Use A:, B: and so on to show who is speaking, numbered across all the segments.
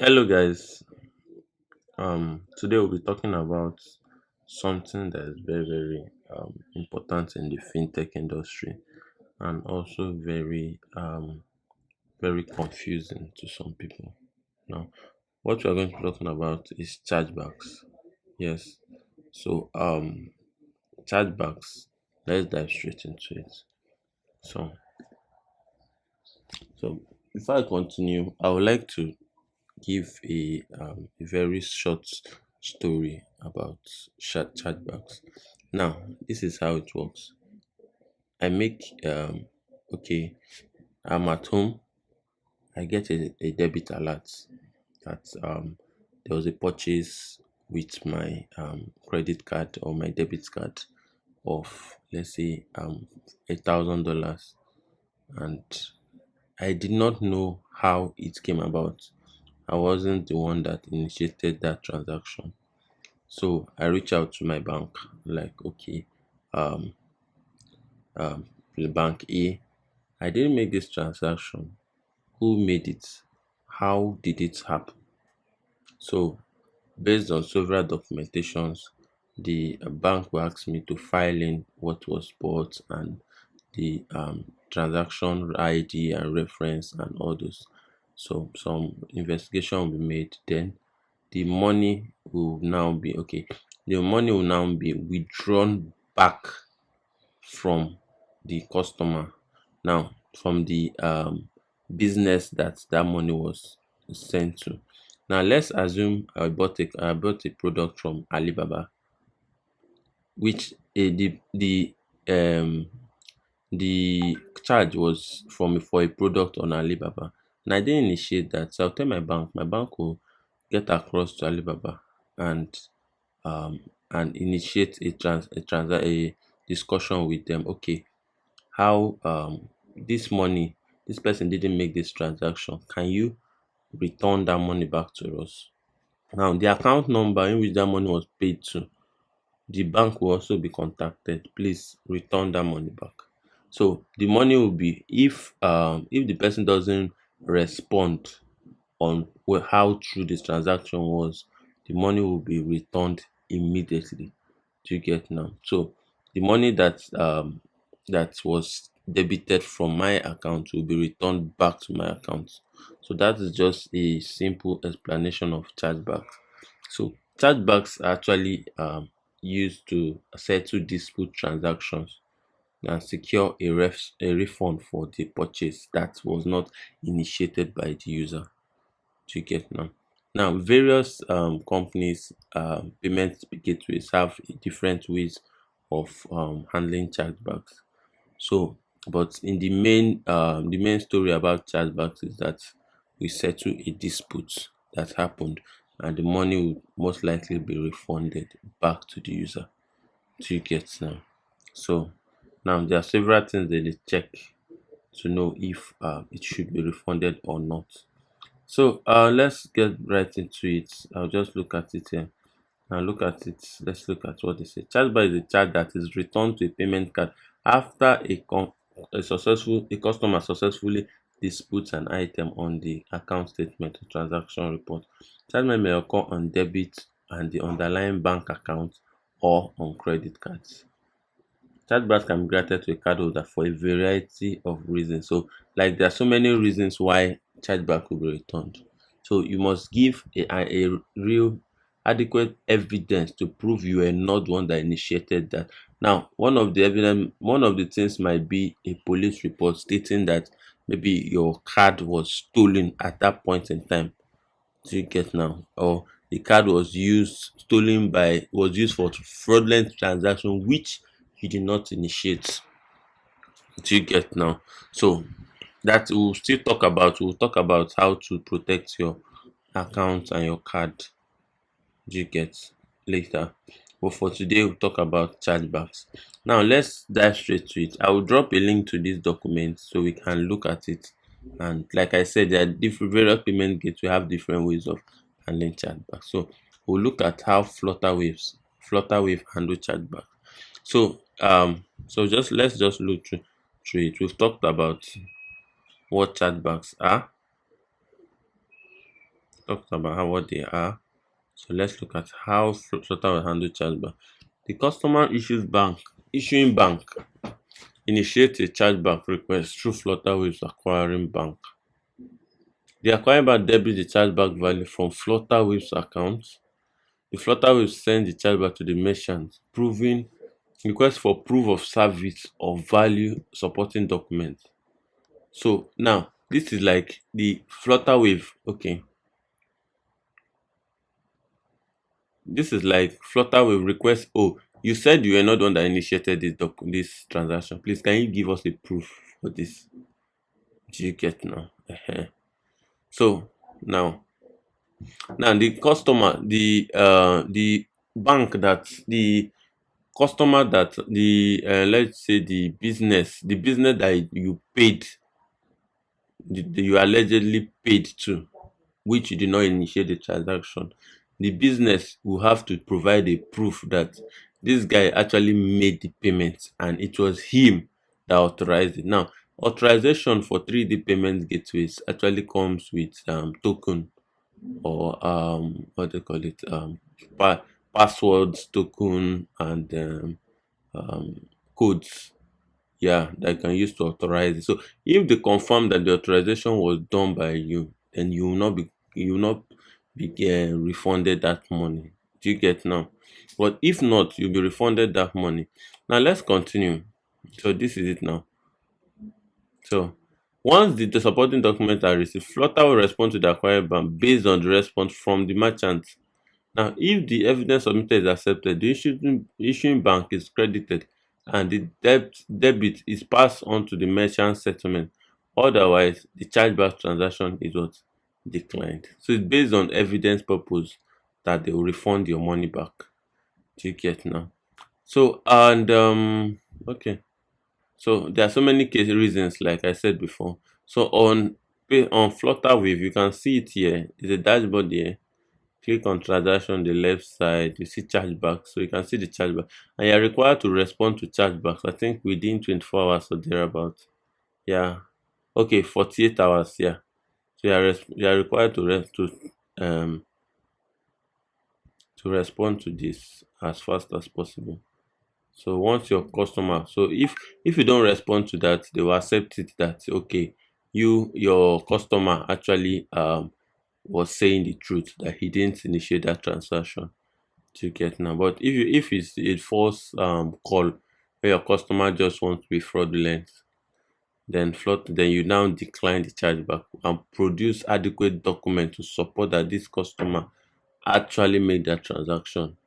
A: Hello guys. Today we'll be talking about something that is very important in the fintech industry and also very confusing to some people. Now, what we are going to be talking about is chargebacks. Yes. So chargebacks. Let's dive straight into it. So so before I continue, I would like to give a very short story about chargebacks. Now, this is how it works. I make okay, I'm at home. I get a debit alert that there was a purchase with my credit card or my debit card of, let's say, $1,000, and I did not know how it came about. I wasn't the one that initiated that transaction. So I reach out to my bank, like, okay, um, um, the bank A, I didn't make this transaction. Who made it? How did it happen? So, based on several documentations, the bank will ask me to file in what was bought and the transaction ID and reference and all those. So, some investigation will be made. Then the money will now be okay. The money will now be withdrawn back from the customer, now from the business that that money was sent to. Now let's assume I bought a product from Alibaba, which um the charge was from for a product on Alibaba, and I didn't initiate that. So I'll tell my bank. My bank will get across to Alibaba and um initiate a discussion with them. Okay, how this money, this person didn't make this transaction. Can you return that money back to us? Now the account number in which that money was paid to, the bank will also be contacted. Please return that money back. So the money will be, if the person doesn't respond on how true this transaction was, the money will be returned immediately. Do you get now? So the money that was debited from my account will be returned back to my account. So that is just a simple explanation of chargebacks. So chargebacks are actually used to settle dispute transactions and secure a refund for the purchase that was not initiated by the user. Do you get now? Now, various companies, payment gateways have different ways of handling chargebacks. So, but in the main story about chargebacks is that we settle a dispute that happened, and the money will most likely be refunded back to the user. Do you get now? So, now there are several things that they check to know if it should be refunded or not. So let's get right into it. I'll just look at it here and look at it. Let's look at what they say. Chargeback is a charge that is returned to a payment card after a customer successfully disputes an item on the account statement or transaction report. Chargeback may occur on debit and the underlying bank account or on credit cards. Chargebacks can be granted to a cardholder for a variety of reasons. So, like, there are so many reasons why chargeback will be returned. So you must give a real adequate evidence to prove you are not the one that initiated that. Now, one of the things might be a police report stating that maybe your card was stolen at that point in time. Do you get now? Or the card was used for fraudulent transaction which you did not initiate. Do you get now? So that we'll talk about how to protect your account and your card. Do you get later? But for today we'll talk about chargebacks. Now let's dive straight to it. I will drop a link to this document so we can look at it. And like I said, there are different various payment gateways have different ways of handling chargebacks. So we'll look at how Flutterwave handle chargeback. So just let's just look through it. We've talked about what chargebacks are. talked about how what they are. So let's look at how Flutter will handle chargeback. The customer issuing bank initiates a chargeback request through Flutterwave's acquiring bank. The acquiring bank debits the chargeback value from Flutterwave's account. The Flutterwave sends the chargeback to the merchant, proving request for proof of service or value supporting document. So now this is like the Flutterwave. Okay, this is like Flutterwave request. Oh, you said you were not the one that initiated this transaction. Please, can you give us a proof for this? Do you get now? So now, the customer, the bank that the customer that the let's say the business that you paid, you allegedly paid to, which you did not initiate the transaction, the business will have to provide a proof that this guy actually made the payment and it was him that authorized it. Now, authorization for 3D payment gateways actually comes with token, or what they call it, passwords, token, and codes, yeah, that you can use to authorize it. So if they confirm that the authorization was done by you, then you will not be refunded that money. Do you get now? But if not, you'll be refunded that money. Now let's continue. So this is it now. So once the supporting documents are received, Flutter will respond to the acquired bank based on the response from the merchant. Now, if the evidence submitted is accepted, the issuing bank is credited and the debit is passed on to the merchant settlement. Otherwise, the chargeback transaction is what? Declined. So it's based on evidence purpose that they will refund your money back. Do you get now? So and okay. So there are so many case reasons, like I said before. So on Flutterwave, you can see it here. It's a dashboard here. Click on transaction on the left side, you see chargeback, so you can see the chargeback, and you're required to respond to chargebacks, I think within 24 hours or thereabout. Yeah, okay, 48 hours. Yeah, so you are required um to respond to this as fast as possible. So once your customer, so if you don't respond to that, they will accept it that okay, your customer actually was saying the truth, that he didn't initiate that transaction. To get now. But if it's a false call where your customer just wants to be fraudulent, then you now decline the chargeback and produce adequate document to support that this customer actually made that transaction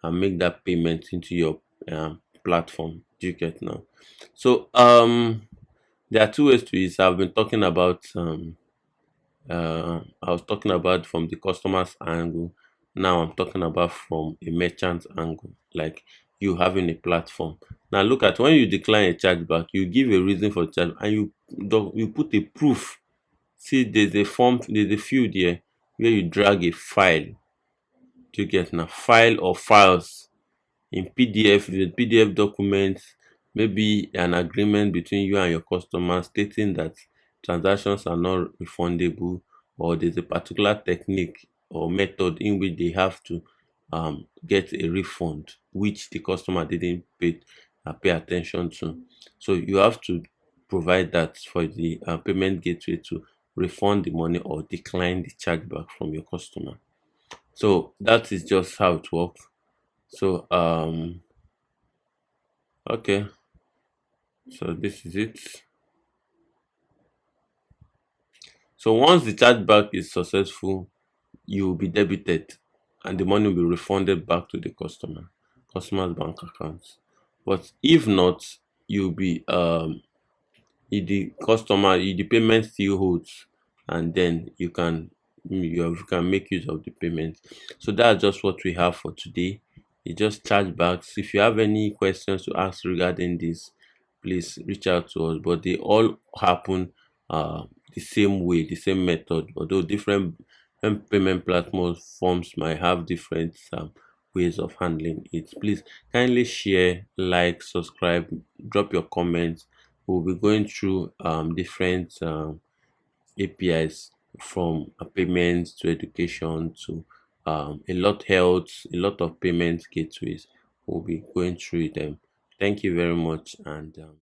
A: and make that payment into your platform. Do you get now? So there are two ways to it. I've been talking about I was talking about from the customer's angle. Now I'm talking about from a merchant angle, like you having a platform. Now look at when you decline a chargeback, you give a reason for charge and you put a proof. See, there's a field here where you drag a file. Do you get now? File or files in PDF, with PDF documents, maybe an agreement between you and your customer stating that transactions are not refundable, or there's a particular technique or method in which they have to get a refund which the customer didn't pay attention to. So you have to provide that for the payment gateway to refund the money or decline the chargeback from your customer. So that is just how it works. So okay, so this is it. So once the chargeback is successful, you will be debited and the money will be refunded back to the customer's bank account. But if not, you'll be if the payment still holds, and then you can make use of the payment. So that's just what we have for today. It's just chargebacks. If you have any questions to ask regarding this, please reach out to us. But they all happen the same way, the same method, although different payment platforms might have different ways of handling it. Please kindly share, like, subscribe, drop your comments. We'll be going through different APIs from payments to education to a lot health, a lot of payment gateways. We'll be going through them. Thank you very much, and